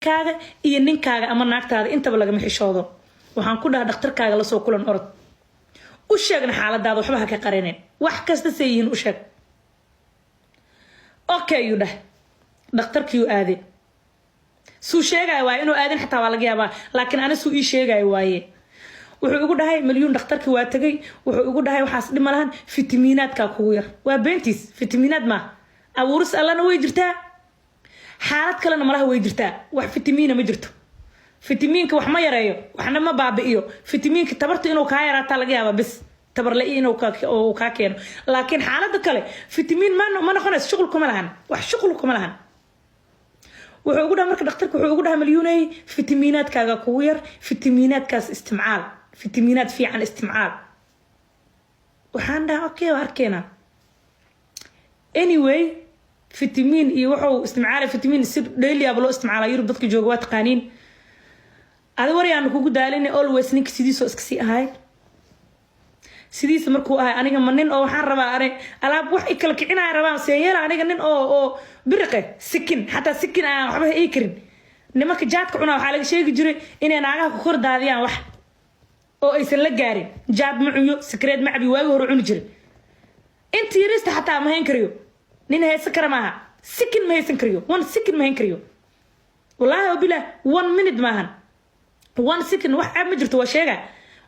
kaaga iyo ninkaaga ama naagtaada intaba laga xishoodo waxaan ku dhahay dhakhtarkaaga la soo kulan orod u sheegna xaaladaada waxba ha ka qarineen wax kasta sayiin u sheeg okay yu dhah dhakhtarkii aade suu sheegay waa inuu aadin xataa waa laga yaabaa laakiin ana suu ii sheegay waaye wuxuu ugu dhahay milyan dhakhtarkii waa tagay wuxuu ugu dhahay waxaas dhima lahan fitamiinaadka kugu yar waa beentiis fitamiinaad ma abuuris allana way jirtaa xaalad kalena malaha way jirtaa wax fitamiina ma jirto fitamiinka wax ma yareeyo waxna ma baabi'iyo fitamiinka tabarta inuu ka yaraataa laga yaabaa bis tabar la inuu ka keeno laakiin xaalada kale fitamiin ma noqonayso shughul kuma lahan wax shughul kuma lahan wuxuu ugu dhahay marka dhakhtarku wuxuu ugu dhahay milyuunay fitamiinaadkaaga kugu yar fitamiinaadkaas isticmaal fitamiinaad fiican isticmaal waxaan dhahay okay waa arkeena anyway فيتامين يوحو استعماله فيتامين يصير ديلي ابلو استعماله يرب ددك جوج waa taqaaniin adi war yaan kugu daalinay always nink sidiiso iska sii ahay sidiis markuu ahay aniga manin oo waxaan rabaa arin alaab wax ikala kicinay rabaan seeyela aniga nin oo birqe sikin hatta sikin aan waxba ay karin nimanka jaadka cunaa waxa laga sheegi jiray inay naagaha ku kordaadiyaan wax oo aysan la gaarin jaad ma cuyo secret ma cabi waagi hore cuni jiray intii yarista hatta ma hayn kariyo nin haysan kara maaha sikin ma haysan kariyo one sikin ma hayn kariyo wallahi billah 1 minute maahan one sikin wax ma jirto waa sheega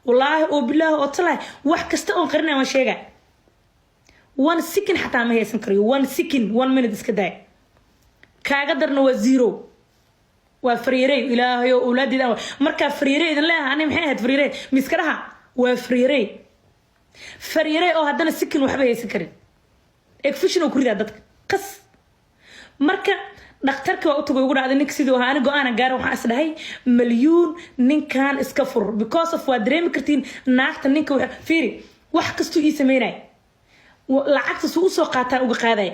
wallahi billah oo talay wax kasta oo qarnaa waa sheega one sikin hatta ma haysan kariyo one sikin 1 minute iska day kaaga darna waa zero waa fariiray ilaahay oo awlaadida marka fariiray idan leeyahay ani maxay ahayd fariiray miskaraha waa fariiray oo haddana sikin waxba haysan karin efficient oo kurida dadka qas marka dhakhtarka waa u tago ugu dhacday ninka sidoo ahaan go'aan gaar waxaan is dhahay milyuun ninkan iska fur because of waa dareemi kartiin naagta ninka fiiri wax kasto ii sameynay lacagta soo soo qaataan uga qaaday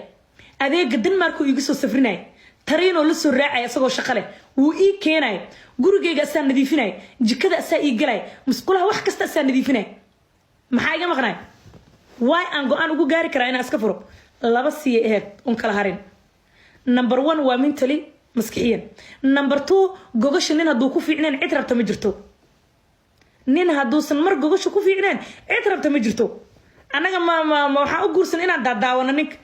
adeega Denmark igu soo safrinay tariin oo la soo raacay asagoo shaqo leh wuu ii keenay gurigeyga asan nadiifinay jikada asan ii galay musqulaha wax kasta asan nadiifinay maxaa iga maqnay why aan go'aan ugu gaari karaa inaan iska furo laba sii aheed on kala harin number 1 waa mentally maskixiyan number 2 gogasho nin haduu ku fiicnaan cid rabta ma jirto nin haduusan mar gogasho ku fiicnaan cid rabta ma jirto anaga ma waxa u guursan inaan daadaawano ninka